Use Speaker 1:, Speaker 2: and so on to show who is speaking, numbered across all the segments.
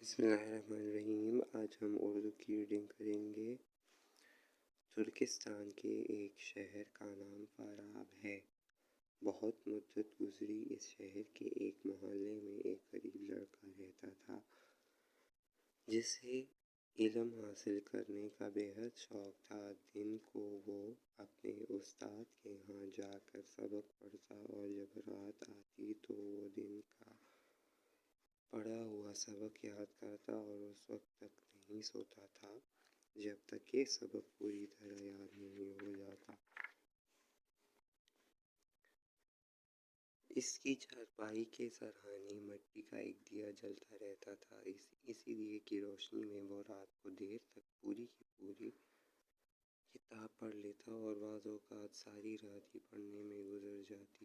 Speaker 1: بسم اللہ الرحمن الرحیم۔ آج ہم اردو کی ریڈنگ کریں گے۔ ترکستان کے ایک شہر کا نام فاراب ہے۔ بہت مدت گزری، اس شہر کے ایک محلے میں ایک غریب لڑکا رہتا تھا جسے علم حاصل کرنے کا بے حد شوق تھا۔ دن کو وہ اپنے استاد کے ہاں جا کر سبق پڑھتا اور جب رات آتی تو وہ دن کا پڑھا ہوا سبق یاد کرتا اور اس وقت تک نہیں سوتا تھا جب تک کہ سبق پوری طرح یاد نہیں ہو جاتا۔ اس کی چارپائی کے سرہانے مٹی کا ایک دیا جلتا رہتا تھا۔ اسی دیے کی روشنی میں وہ رات کو دیر تک پوری کی پوری کتاب پڑھ لیتا اور بعض اوقات ساری رات ہی پڑھنے میں گزر جاتی۔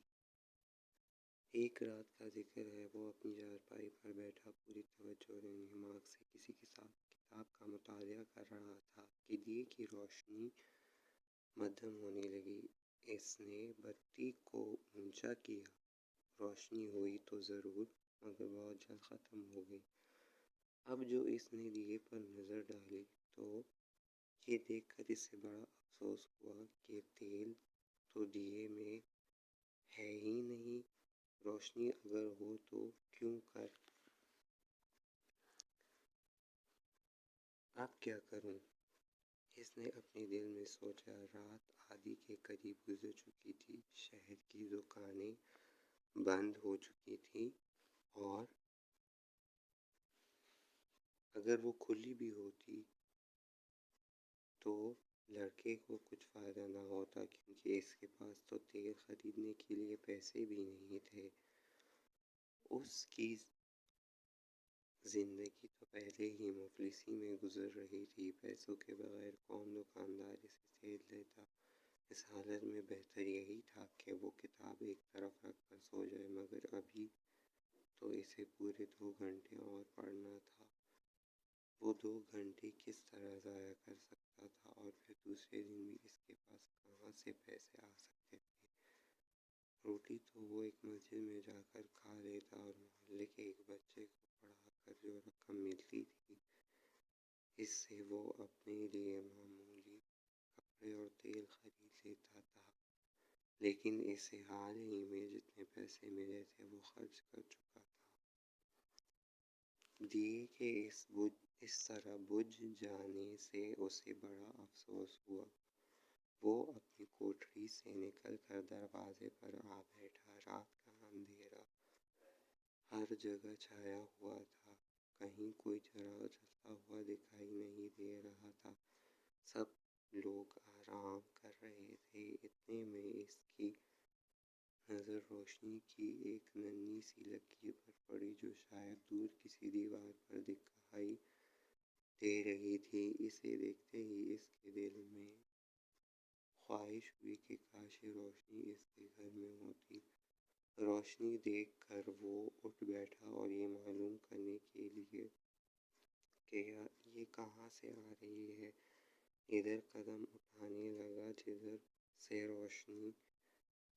Speaker 1: ایک رات کا ذکر ہے، وہ اپنی چارپائی پر بیٹھا پوری توجہ اور انہماک سے کسی کتاب کا مطالعہ کر رہا تھا کہ دیے کی روشنی مدھم ہونے لگی۔ اس نے بتی کو اونچا کیا، روشنی ہوئی تو ضرور، مگر بہت جلد ختم ہو گئی۔ اب جو اس نے دیے پر نظر ڈالی تو یہ دیکھ کر اسے بڑا افسوس ہوا کہ تیل تو دیے میں ہے ہی نہیں، روشنی اگر ہو تو کیوں کر؟ اب کیا کروں؟ اس نے اپنے دل میں سوچا۔ رات آدھی کے قریب گزر چکی تھی، شہر کی دکانیں بند ہو چکی تھیں اور اگر وہ کھلی بھی ہوتی تو لڑکے کو کچھ فائدہ نہ ہوتا، کیونکہ اس کے پاس تو تیل خریدنے کے لیے پیسے بھی نہیں تھے۔ اس کی زندگی تو پہلے ہی مفلسی میں گزر رہی تھی، پیسوں کے بغیر کون دکاندار اسے تیل دیتا۔ اس حالت میں بہتر یہی تھا کہ وہ کتاب ایک طرف رکھ کر سو جائے، مگر ابھی تو اسے پورے 2 گھنٹے اور پڑھنا تھا۔ وہ 2 گھنٹے کس طرح ضائع کر سکتا تھا اور پھر دوسرے دن بھی اس کے پاس کہاں سے پیسے آ سکتے تھے؟ روٹی تو وہ ایک مسجد میں جا کر کھا لیتا اور محلے کے ایک بچے کو پڑھا کر جو رقم ملتی تھی اس سے وہ اپنے لیے معمولی کپڑے اور تیل خرید لیتا تھا، لیکن اسے حال ہی میں جتنے پیسے ملے تھے وہ خرچ کر چکا تھا۔ دیے کے اس طرح بجھ جانے سے اسے بڑا افسوس ہوا۔ وہ اپنی کوٹری سے نکل کر دروازے پر آ بیٹھا۔ رات کا اندھیرا ہر جگہ چھایا ہوا تھا، کہیں کوئی چراغ جلتا ہوا دکھائی نہیں دے رہا تھا، سب لوگ آرام کر رہے تھے۔ اتنے میں اس کی نظر روشنی کی ایک ننھی سی لکیر پر پڑی جو شاید دور کسی دیوار پر دکھائی دے رہی تھی۔ اسے دیکھتے ہی اس کے دل میں خواہش ہوئی کہ کاش یہ روشنی اس کے گھر میں ہوتی۔ روشنی دیکھ کر وہ اٹھ بیٹھا اور یہ معلوم کرنے کے لیے کہ یہ کہاں سے آ رہی ہے، ادھر قدم اٹھانے لگا جدھر سے روشنی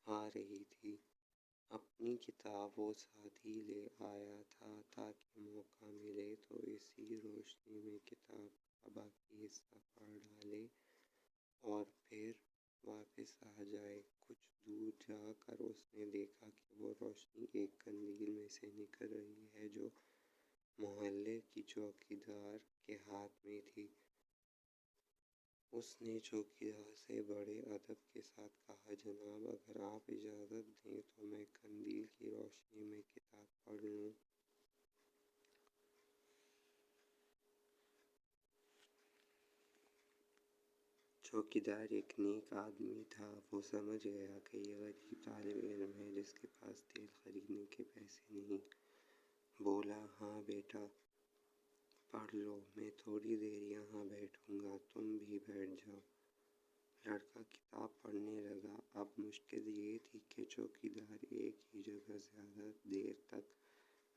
Speaker 1: آ رہی تھی۔ اپنی کتاب وہ ساتھ ہی لے آیا تھا تاکہ موقع ملے تو اسی روشنی میں کتاب کا باقی حصہ پڑھ ڈالے اور پھر واپس آ جائے۔ کچھ دور جا کر اس نے دیکھا کہ وہ روشنی ایک قندیل میں سے نکل رہی ہے جو محلے کی چوکیدار کے ہاتھ میں تھی۔ اس نے چوکیدار سے بڑے ادب کے ساتھ کہا، جناب اگر آپ اجازت دیں تو میں قندیل کی روشنی میں کتاب پڑھ لوں۔ چوکیدار ایک نیک آدمی تھا، وہ سمجھ گیا کہ یہ غریب طالب علم ہے جس کے پاس تیل خریدنے کے پیسے نہیں۔ بولا، ہاں بیٹا پڑھ لو، میں تھوڑی دیر یہاں بیٹھوں گا، تم بھی بیٹھ جاؤ۔ لڑکا کتاب پڑھنے لگا۔ اب مشکل یہ تھی کہ چوکیدار ایک ہی جگہ زیادہ دیر تک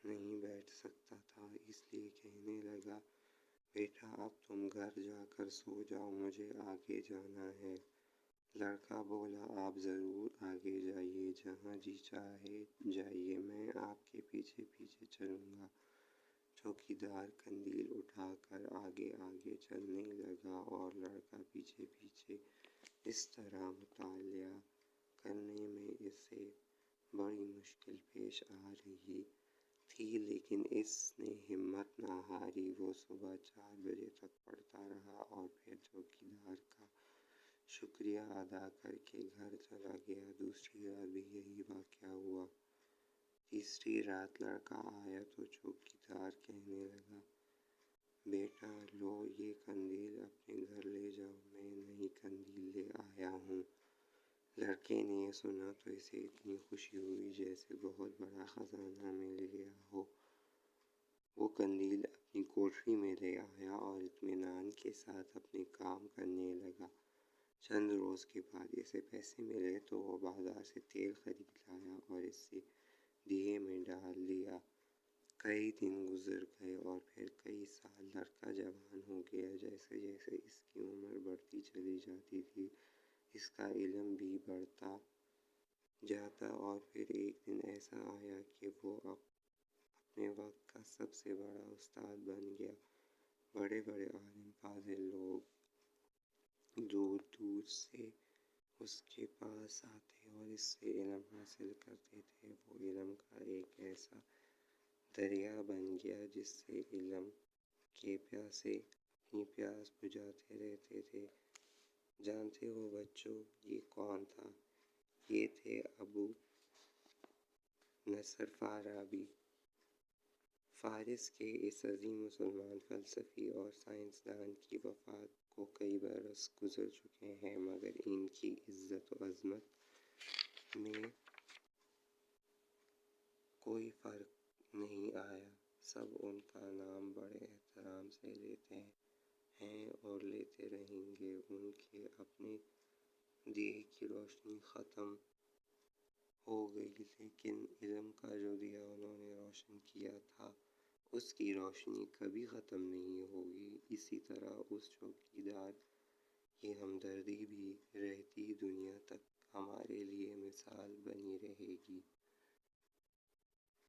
Speaker 1: نہیں بیٹھ سکتا تھا، اس لیے کہنے لگا، بیٹا اب تم گھر جا کر سو جاؤ، مجھے آگے جانا ہے۔ لڑکا بولا، آپ ضرور آگے جائیے، جہاں جی چاہے جائیے، میں آپ کے پیچھے پیچھے چلوں گا۔ چوکی چوکیدار قندیل اٹھا کر آگے آگے چلنے لگا اور لڑکا پیچھے پیچھے۔ اس طرح مطالعہ کرنے میں اسے بڑی مشکل پیش آ رہی تھی، لیکن اس نے ہمت نہ ہاری۔ وہ صبح 4 بجے تک پڑھتا رہا اور پھر چوکیدار کا شکریہ ادا کر کے گھر چلا گیا۔ دوسری رات بھی یہی واقعہ ہوا۔ تیسری رات لڑکا آیا تو چوکیدار کہنے لگا، بیٹا لو یہ قندیل اپنے گھر لے جاؤ، میں نئی قندیل لے آیا ہوں۔ لڑکے نے یہ سنا تو اسے اتنی خوشی ہوئی جیسے بہت بڑا خزانہ مل گیا ہو۔ وہ قندیل اپنی کوٹری میں لے آیا اور اطمینان کے ساتھ اپنے کام کرنے لگا۔ چند روز کے بعد اسے پیسے ملے تو وہ بازار سے تیل خرید لایا اور اسے دیے میں ڈال دیا۔ کئی دن گزر گئے اور پھر کئی سال۔ لڑکا جوان ہو گیا۔ جیسے جیسے اس کی عمر بڑھتی چلی جاتی تھی، اس کا علم بھی بڑھتا جاتا اور پھر ایک دن ایسا آیا کہ وہ اپنے وقت کا سب سے بڑا استاد بن گیا۔ بڑے بڑے عالم فاضل لوگ دور دور سے اس کے پاس آتے اور اس سے علم حاصل کرتے تھے۔ وہ علم کا ایک ایسا دریا بن گیا جس سے علم کے پیاسے اپنی پیاس بجھاتے رہتے تھے۔ جانتے ہو بچوں یہ کون تھا؟ یہ تھے ابو نصر فارابی۔ فارس کے اس عظیم مسلمان فلسفی اور سائنسدان کی وفات کو کئی برس گزر چکے ہیں، مگر ان کی عزت و عظمت میں کوئی فرق نہیں آیا۔ سب ان کا نام بڑے احترام سے لیتے ہیں اور لیتے رہیں گے۔ ان کے اپنے دیے کی روشنی ختم ہو گئی، لیکن علم کا جو دیا انہوں نے روشن کیا تھا اس کی روشنی کبھی ختم نہیں ہوگی۔ اسی طرح اس چوکیدار کی ہمدردی بھی رہتی دنیا تک ہمارے لیے مثال بنی رہے گی۔